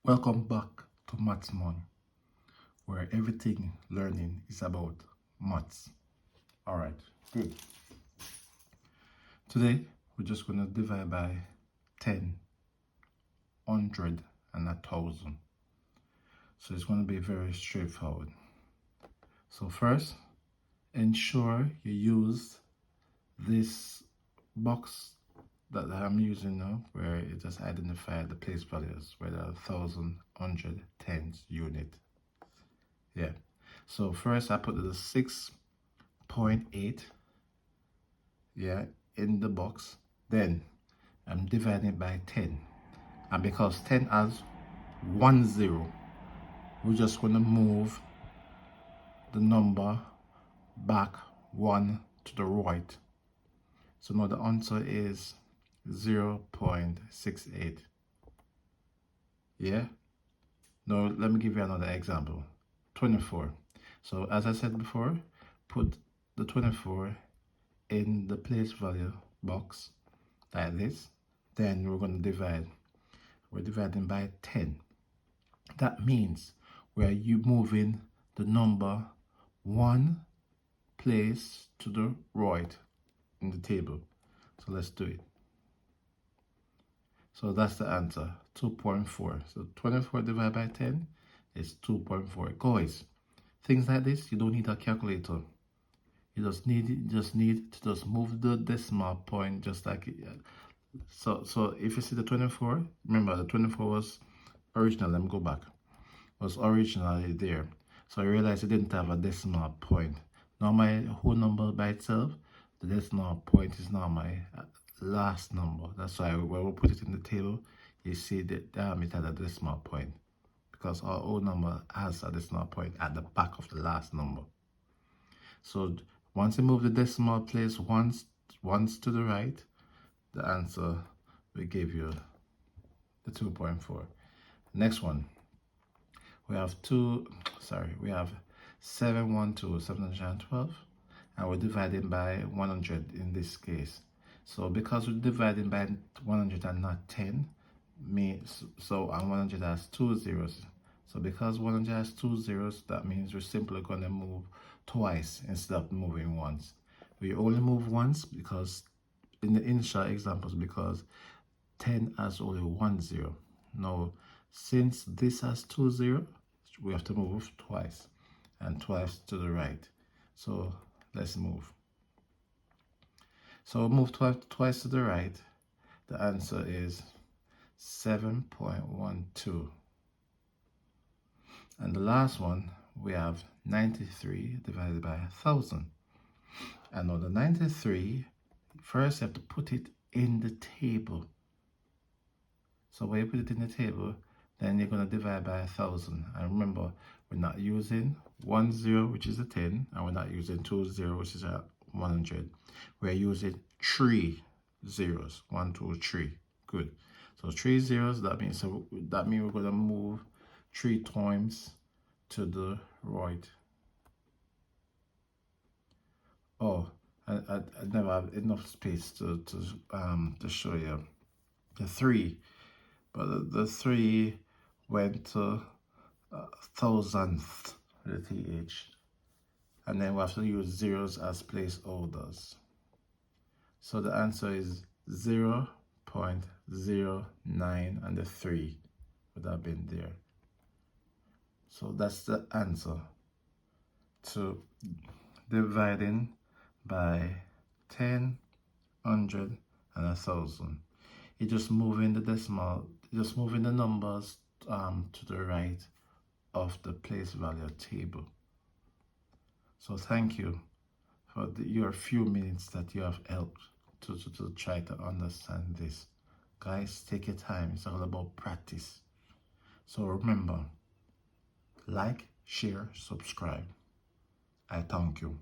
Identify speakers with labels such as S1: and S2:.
S1: Welcome back to Mathsmon, where everything learning is about maths. All right, good. Today, we're just going to divide by 10, 100, and 1,000. So it's going to be very straightforward. So first, ensure you use this box that I'm using now, where it just identifies the place values, whether 1,000, 100, tens, unit. Yeah. So first I put the 6.8, yeah, in the box. Then I'm dividing it by 10. And because 10 has 1 0, we're just going to move the number back 1 to the right. So now the answer is 0.68. Yeah. Now let me give you another example. 24. So as I said before, put the 24 in the place value box like this. Then we're going to divide. We're dividing by 10. That means we're moving the number 1 place to the right in the table. So let's do it. So that's the answer, 2.4. So 24 divided by 10 is 2.4. Guys, things like this, you don't need a calculator. You just need to just move the decimal point just like it. So if you see the 24, remember the 24 was original. Let me go back. Was originally there. So I realized it didn't have a decimal point. Now my whole number by itself, the decimal point is now my last number. That's why when we put it in the table, you see that it had a decimal point, because our whole number has a decimal point at the back of the last number. So once you move the decimal place once to the right, the answer will give you the 2.4. Next one, we have 712, and we're dividing by 100 in this case. So because we're dividing by 100 and not 10, and 100 has 2 zeros. So because 100 has 2 zeros, that means we're simply going to move twice instead of moving once. We only move once because in the initial examples, because 10 has only 1 0. Now, since this has 2 0, we have to move twice, and twice to the right. So let's move. So move twice to the right. The answer is 7.12. And the last one, we have 93 divided by 1,000. And on the 93, first you have to put it in the table. So when you put it in the table, then you're going to divide by 1,000. And remember, we're not using 1 0, which is a 10, and we're not using 2 0, which is a 100. We're using 3 zeros. 1, 2, 3. Good. So 3 zeros, that means we're going to move 3 times to the right. Oh, I never have enough space to show you the 3. But the 3 went to thousandth with the TH. And then we have to use zeros as placeholders. So the answer is 0.09, and the 3 would have been there. So that's the answer to dividing by 10, 100, and 1,000. You're just moving the decimal, just moving the numbers to the right of the place value table. So thank you for your few minutes that you have helped to try to understand this. Guys, take your time. It's all about practice. So remember, like, share, subscribe. I thank you.